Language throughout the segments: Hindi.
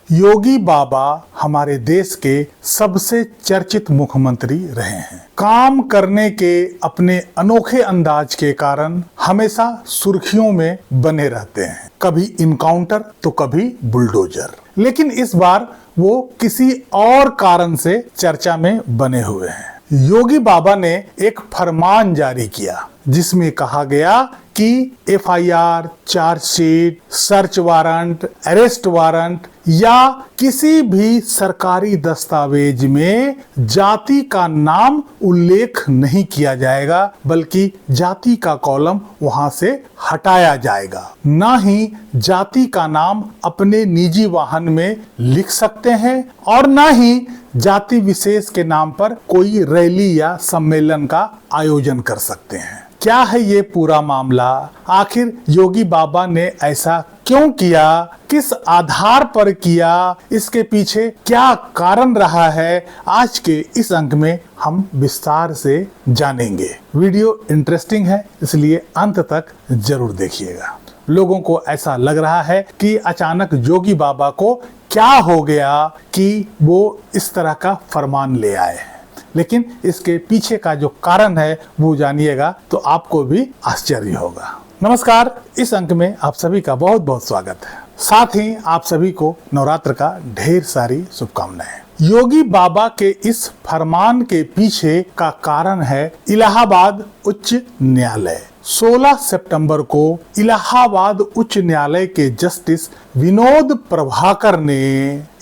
योगी बाबा हमारे देश के सबसे चर्चित मुख्यमंत्री रहे हैं। काम करने के अपने अनोखे अंदाज के कारण हमेशा सुर्खियों में बने रहते हैं, कभी इनकाउंटर तो कभी बुलडोजर। लेकिन इस बार वो किसी और कारण से चर्चा में बने हुए हैं। योगी बाबा ने एक फरमान जारी किया जिसमें कहा गया कि FIR, chargesheet, search warrant, arrest warrant या किसी भी सरकारी दस्तावेज में जाति का नाम उल्लेख नहीं किया जाएगा, बल्कि जाति का कॉलम वहां से हटाया जाएगा। ना ही जाति का नाम अपने निजी वाहन में लिख सकते हैं और ना ही जाति विशेष के नाम पर कोई रैली या सम्मेलन का आयोजन कर सकते हैं। क्या है ये पूरा मामला? आखिर योगी बाबा ने ऐसा क्यों किया? किस आधार पर किया? इसके पीछे क्या कारण रहा है? आज के इस अंक में हम विस्तार से जानेंगे। वीडियो इंटरेस्टिंग है, इसलिए अंत तक जरूर देखिएगा। लोगों को ऐसा लग रहा है कि अचानक योगी बाबा को क्या हो गया कि वो इस तरह का फरमान ले आए हैं, लेकिन इसके पीछे का जो कारण है वो जानिएगा तो आपको भी आश्चर्य होगा। नमस्कार, इस अंक में आप सभी का बहुत बहुत स्वागत है। साथ ही आप सभी को नवरात्र का ढेर सारी शुभकामनाएं। योगी बाबा के इस फरमान के पीछे का कारण है इलाहाबाद उच्च न्यायालय। 16 सितंबर को इलाहाबाद उच्च न्यायालय के जस्टिस विनोद प्रभाकर ने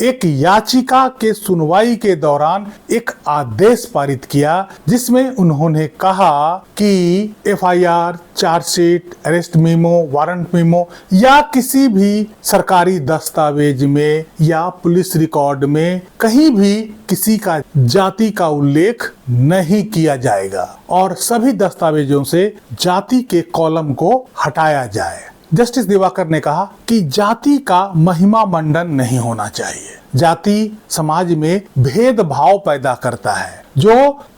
एक याचिका के सुनवाई के दौरान एक आदेश पारित किया जिसमें उन्होंने कहा कि FIR, chargesheet, arrest memo, warrant memo या किसी भी सरकारी दस्तावेज में या पुलिस रिकॉर्ड में कहीं भी किसी का जाति का उल्लेख नहीं किया जाएगा और सभी दस्तावेजों से जाति के कॉलम को हटाया जाए। जस्टिस दिवाकर ने कहा कि जाति का महिमा मंडन नहीं होना चाहिए। जाति समाज में भेदभाव पैदा करता है जो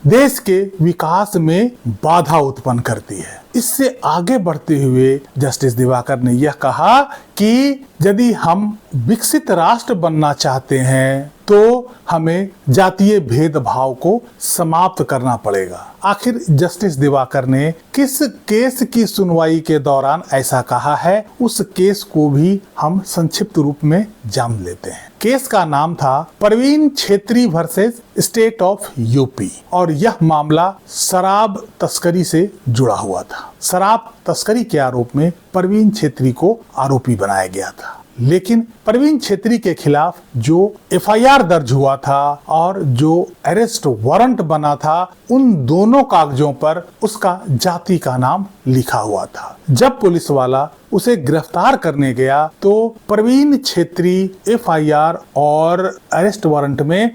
देश के विकास में बाधा उत्पन्न करती है। इससे आगे बढ़ते हुए जस्टिस दिवाकर ने यह कहा कि यदि हम विकसित राष्ट्र बनना चाहते हैं तो हमें जातीय भेदभाव को समाप्त करना पड़ेगा। आखिर जस्टिस दिवाकर ने किस केस की सुनवाई के दौरान ऐसा कहा है, उस केस को भी हम संक्षिप्त रूप में जान लेते हैं। केस का नाम था Parveen Chhetri versus state of UP और यह मामला शराब तस्करी से जुड़ा हुआ था। शराब तस्करी के आरोप में परवीन छेत्री को आरोपी बनाया गया था, लेकिन परवीन छेत्री के खिलाफ जो एफआईआर दर्ज हुआ था और जो अरेस्ट वारंट बना था, उन दोनों कागजों पर उसका जाति का नाम लिखा हुआ था। जब पुलिस वाला उसे गिरफ्तार करने गया तो परवीन छेत्री एफआईआर और अरेस्ट वारंट में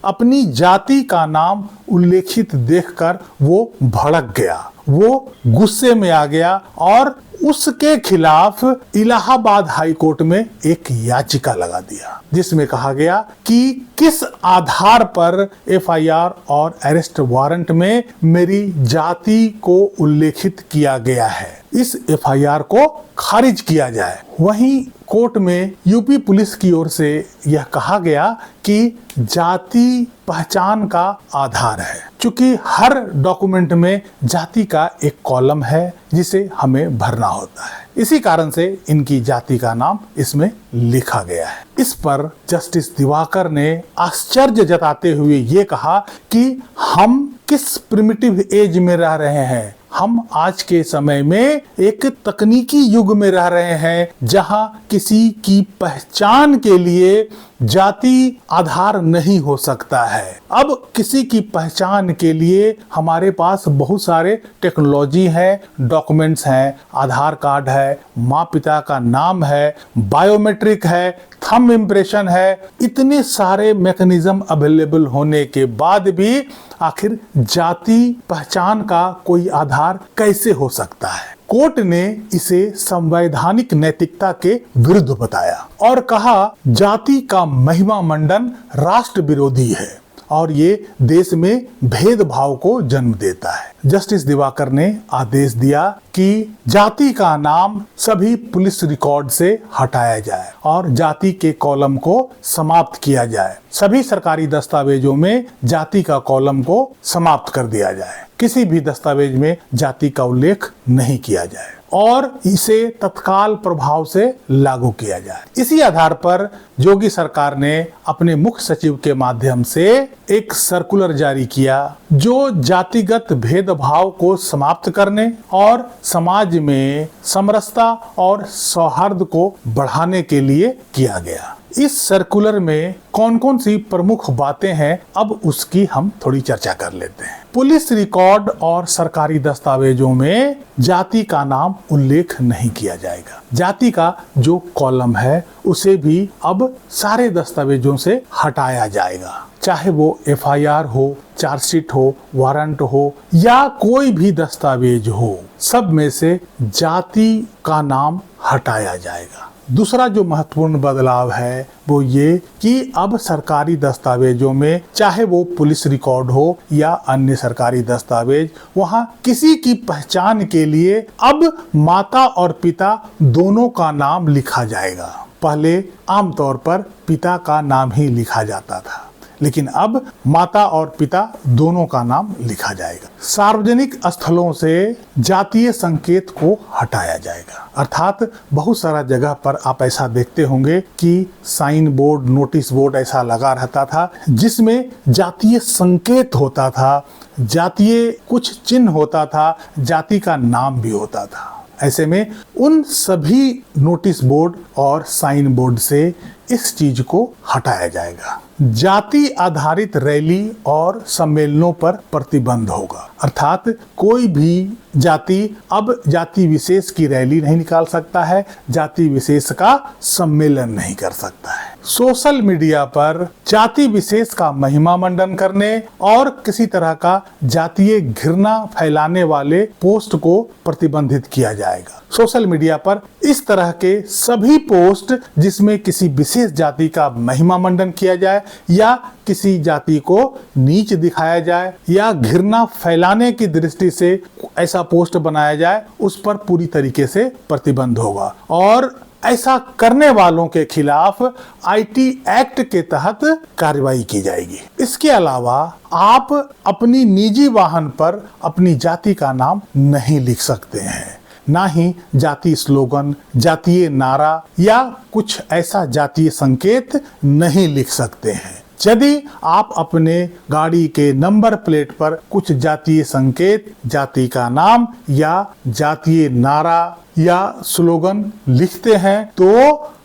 अपनी जाति का नाम उल्लेखित देखकर वो भड़क गया, वो गुस्से में आ गया और उसके खिलाफ इलाहाबाद हाई कोर्ट में एक याचिका लगा दिया जिसमें कहा गया कि किस आधार पर एफआईआर और अरेस्ट वारंट में मेरी जाति को उल्लेखित किया गया है, इस एफआईआर को खारिज किया जाए। वहीं कोर्ट में यूपी पुलिस की ओर से यह कहा गया कि जाति पहचान का आधार है, क्योंकि हर डॉक्यूमेंट में जाति का एक कॉलम है जिसे हमें भरना होता है। इसी कारण से इनकी जाति का नाम इसमें लिखा गया है। इस पर जस्टिस दिवाकर ने आश्चर्य जताते हुए ये कहा कि हम किस प्रिमिटिव एज में रह रहे हैं। हम आज के समय में एक तकनीकी युग में रह रहे हैं जहां किसी की पहचान के लिए जाति आधार नहीं हो सकता है। अब किसी की पहचान के लिए हमारे पास बहुत सारे टेक्नोलॉजी है, डॉक्यूमेंट्स हैं, आधार कार्ड है, माँ पिता का नाम है, बायोमेट्रिक है, थंब इम्प्रेशन है। इतने सारे मैकेनिज्म अवेलेबल होने के बाद भी आखिर जाति पहचान का कोई आधार कैसे हो सकता है? कोर्ट ने इसे संवैधानिक नैतिकता के विरुद्ध बताया और कहा जाति का महिमा मंडन राष्ट्र विरोधी है। और ये देश में भेदभाव को जन्म देता है। जस्टिस दिवाकर ने आदेश दिया कि जाति का नाम सभी पुलिस रिकॉर्ड से हटाया जाए और जाति के कॉलम को समाप्त किया जाए। सभी सरकारी दस्तावेजों में जाति का कॉलम को समाप्त कर दिया जाए। किसी भी दस्तावेज में जाति का उल्लेख नहीं किया जाए और इसे तत्काल प्रभाव से लागू किया जाए। इसी आधार पर योगी सरकार ने अपने मुख्य सचिव के माध्यम से एक सर्कुलर जारी किया जो जातिगत भेदभाव को समाप्त करने और समाज में समरसता और सौहार्द को बढ़ाने के लिए किया गया। इस सर्कुलर में कौन कौन सी प्रमुख बातें हैं, अब उसकी हम थोड़ी चर्चा कर लेते हैं। पुलिस रिकॉर्ड और सरकारी दस्तावेजों में जाति का नाम उल्लेख नहीं किया जाएगा। जाति का जो कॉलम है उसे भी अब सारे दस्तावेजों से हटाया जाएगा, चाहे वो एफआईआर हो, चार्जशीट हो, वारंट हो या कोई भी दस्तावेज हो, सब में से जाति का नाम हटाया जाएगा। दूसरा जो महत्वपूर्ण बदलाव है वो ये कि अब सरकारी दस्तावेजों में, चाहे वो पुलिस रिकॉर्ड हो या अन्य सरकारी दस्तावेज, वहाँ किसी की पहचान के लिए अब माता और पिता दोनों का नाम लिखा जाएगा। पहले आमतौर पर पिता का नाम ही लिखा जाता था, लेकिन अब माता और पिता दोनों का नाम लिखा जाएगा। सार्वजनिक स्थलों से जातीय संकेत को हटाया जाएगा। अर्थात बहुत सारा जगह पर आप ऐसा देखते होंगे कि साइन बोर्ड, नोटिस बोर्ड ऐसा लगा रहता था जिसमें जातीय संकेत होता था, जातीय कुछ चिन्ह होता था, जाति का नाम भी होता था। ऐसे में उन सभी नोटिस बोर्ड और साइन बोर्ड से इस चीज को हटाया जाएगा। जाति आधारित रैली और सम्मेलनों पर प्रतिबंध होगा। अर्थात कोई भी जाति अब जाति विशेष की रैली नहीं निकाल सकता है, जाति विशेष का सम्मेलन नहीं कर सकता है। सोशल मीडिया पर जाति विशेष का महिमा मंडन करने और किसी तरह का जातीय घृणा फैलाने वाले पोस्ट को प्रतिबंधित किया जाएगा। सोशल मीडिया पर इस तरह के सभी पोस्ट जिसमें किसी विशेष जाति का महिमा मंडन किया जाए या किसी जाति को नीच दिखाया जाए या घृणा फैलाने की दृष्टि से ऐसा पोस्ट बनाया जाए, उस पर पूरी तरीके से प्रतिबंध होगा और ऐसा करने वालों के खिलाफ आईटी एक्ट के तहत कार्रवाई की जाएगी। इसके अलावा आप अपनी निजी वाहन पर अपनी जाति का नाम नहीं लिख सकते हैं, ना ही जातीय स्लोगन, जातीय नारा या कुछ ऐसा जातीय संकेत नहीं लिख सकते हैं। यदि आप अपने गाड़ी के नंबर प्लेट पर कुछ जातीय संकेत, जाति का नाम या जातीय नारा या स्लोगन लिखते हैं तो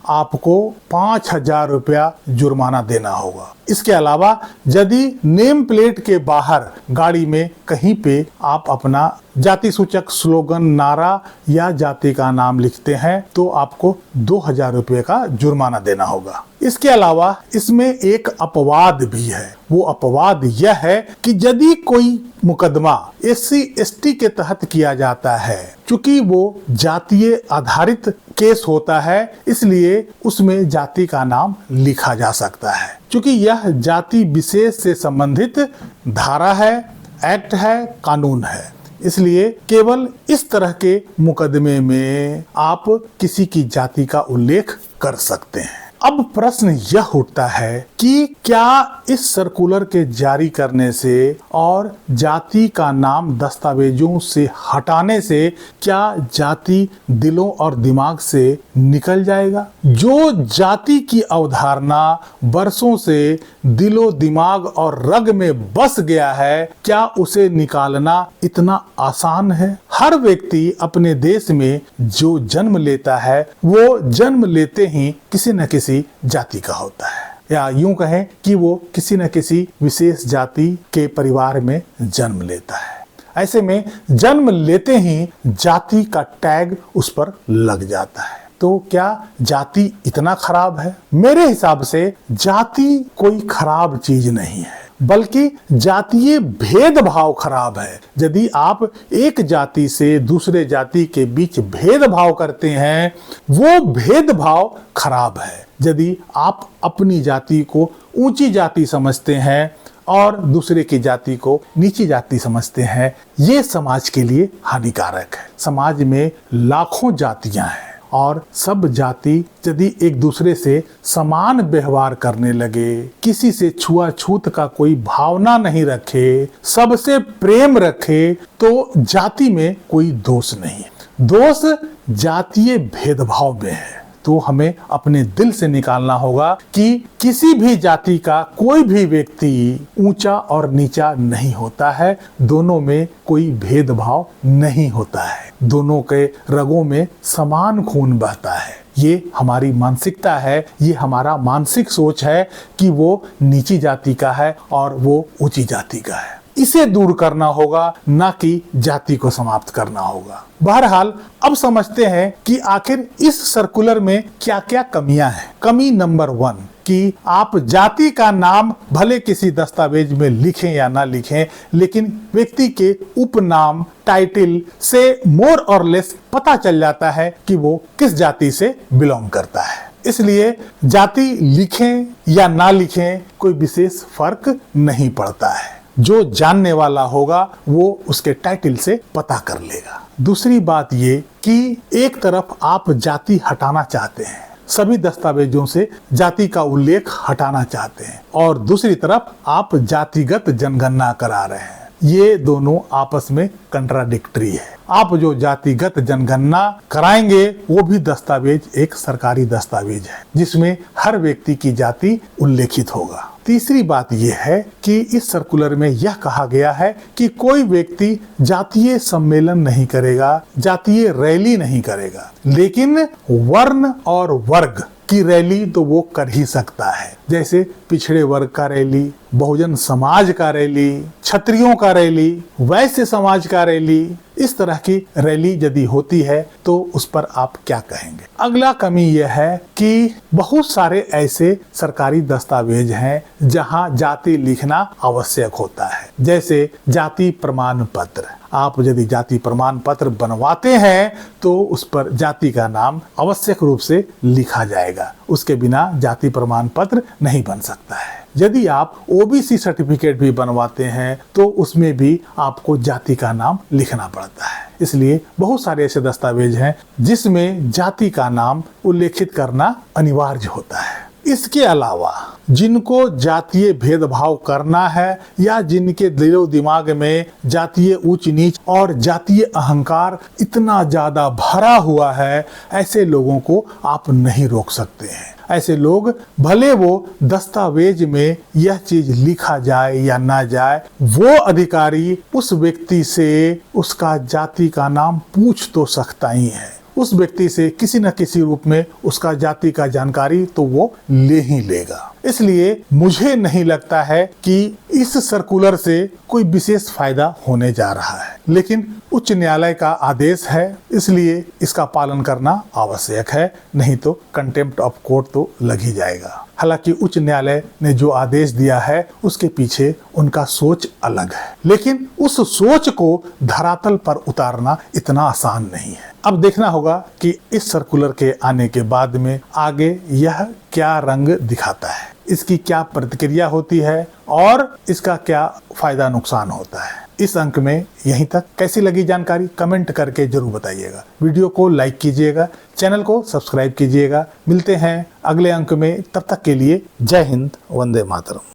आपको 5,000 रुपया जुर्माना देना होगा। इसके अलावा यदि नेम प्लेट के बाहर गाड़ी में कहीं पे आप अपना जाति सूचक स्लोगन, नारा या जाति का नाम लिखते हैं तो आपको 2,000 रुपये का जुर्माना देना होगा। इसके अलावा इसमें एक अपवाद भी है। वो अपवाद यह है कि यदि कोई मुकदमा SC/ST के तहत किया जाता है, चूंकि वो जातीय आधारित केस होता है इसलिए उसमें जाति का नाम लिखा जा सकता है। चूंकि यह जाति विशेष से संबंधित धारा है, एक्ट है, कानून है, इसलिए केवल इस तरह के मुकदमे में आप किसी की जाति का उल्लेख कर सकते हैं। अब प्रश्न यह उठता है कि क्या इस सर्कुलर के जारी करने से और जाति का नाम दस्तावेजों से हटाने से क्या जाति दिलों और दिमाग से निकल जाएगा? जो जाति की अवधारणा वर्षों से दिलो दिमाग और रग में बस गया है, क्या उसे निकालना इतना आसान है? हर व्यक्ति अपने देश में जो जन्म लेता है वो जन्म लेते ही किसी न किसी जाति का होता है, या यूं कहें कि वो किसी न किसी विशेष जाति के परिवार में जन्म लेता है। ऐसे में जन्म लेते ही जाति का टैग उस पर लग जाता है। तो क्या जाति इतना खराब है? मेरे हिसाब से जाति कोई खराब चीज नहीं है, बल्कि जातीय भेदभाव खराब है। यदि आप एक जाति से दूसरे जाति के बीच भेदभाव करते हैं, वो भेदभाव खराब है। यदि आप अपनी जाति को ऊंची जाति समझते हैं और दूसरे की जाति को नीची जाति समझते हैं, ये समाज के लिए हानिकारक है। समाज में लाखों जातियां हैं और सब जाति यदि एक दूसरे से समान व्यवहार करने लगे, किसी से छुआछूत का कोई भावना नहीं रखे, सबसे प्रेम रखे, तो जाति में कोई दोष नहीं है। दोष जातीय भेदभाव में है। तो हमें अपने दिल से निकालना होगा कि किसी भी जाति का कोई भी व्यक्ति ऊंचा और नीचा नहीं होता है, दोनों में कोई भेदभाव नहीं होता है, दोनों के रगों में समान खून बहता है। ये हमारी मानसिकता है, ये हमारा मानसिक सोच है कि वो नीची जाति का है और वो ऊंची जाति का है। इसे दूर करना होगा, ना कि जाति को समाप्त करना होगा। बहरहाल अब समझते हैं कि आखिर इस सर्कुलर में क्या क्या कमियां हैं। कमी नंबर 1 कि आप जाति का नाम भले किसी दस्तावेज में लिखें या ना लिखें, लेकिन व्यक्ति के उपनाम टाइटल से मोर और लेस पता चल जाता है कि वो किस जाति से बिलोंग करता है। इसलिए जाति लिखें या ना लिखें कोई विशेष फर्क नहीं पड़ता है। जो जानने वाला होगा वो उसके टाइटल से पता कर लेगा। दूसरी बात ये कि एक तरफ आप जाति हटाना चाहते हैं, सभी दस्तावेजों से जाति का उल्लेख हटाना चाहते हैं, और दूसरी तरफ आप जातिगत जनगणना करा रहे हैं। ये दोनों आपस में कंट्राडिक्टरी है। आप जो जातिगत जनगणना कराएंगे वो भी दस्तावेज एक सरकारी दस्तावेज है जिसमें हर व्यक्ति की जाति उल्लेखित होगा। तीसरी बात यह है कि इस सर्कुलर में यह कहा गया है कि कोई व्यक्ति जातीय सम्मेलन नहीं करेगा, जातीय रैली नहीं करेगा, लेकिन वर्ण और वर्ग की रैली तो वो कर ही सकता है। जैसे पिछड़े वर्ग का रैली, बहुजन समाज का रैली, क्षत्रियों का रैली, वैश्य समाज का रैली, इस तरह की रैली यदि होती है तो उस पर आप क्या कहेंगे। अगला कमी यह है कि बहुत सारे ऐसे सरकारी दस्तावेज हैं जहां जाति लिखना आवश्यक होता है। जैसे जाति प्रमाण पत्र, आप यदि जाति प्रमाण पत्र बनवाते हैं तो उस पर जाति का नाम आवश्यक रूप से लिखा जाएगा, उसके बिना जाति प्रमाण पत्र नहीं बन सकता है। यदि आप ओबीसी सर्टिफिकेट भी बनवाते हैं तो उसमें भी आपको जाति का नाम लिखना पड़ता है। इसलिए बहुत सारे ऐसे दस्तावेज हैं जिसमें जाति का नाम उल्लेखित करना अनिवार्य होता है। इसके अलावा जिनको जातीय भेदभाव करना है या जिनके दिलो दिमाग में जातीय ऊंच नीच और जातीय अहंकार इतना ज्यादा भरा हुआ है, ऐसे लोगों को आप नहीं रोक सकते हैं। ऐसे लोग भले वो दस्तावेज में यह चीज लिखा जाए या ना जाए, वो अधिकारी उस व्यक्ति से उसका जाति का नाम पूछ तो सकता ही है। उस व्यक्ति से किसी न किसी रूप में उसका जाति का जानकारी तो वो ले ही लेगा। इसलिए मुझे नहीं लगता है कि इस सर्कुलर से कोई विशेष फायदा होने जा रहा है, लेकिन उच्च न्यायालय का आदेश है इसलिए इसका पालन करना आवश्यक है, नहीं तो कंटेम्प्ट ऑफ कोर्ट तो लग ही जाएगा। हालांकि उच्च न्यायालय ने जो आदेश दिया है उसके पीछे उनका सोच अलग है, लेकिन उस सोच को धरातल पर उतारना इतना आसान नहीं है। अब देखना होगा कि इस सर्कुलर के आने के बाद में आगे यह क्या रंग दिखाता है, इसकी क्या प्रतिक्रिया होती है और इसका क्या फायदा नुकसान होता है। इस अंक में यहीं तक। कैसी लगी जानकारी कमेंट करके जरूर बताइएगा। वीडियो को लाइक कीजिएगा, चैनल को सब्सक्राइब कीजिएगा। मिलते हैं अगले अंक में, तब तक के लिए जय हिंद, वंदे मातरम।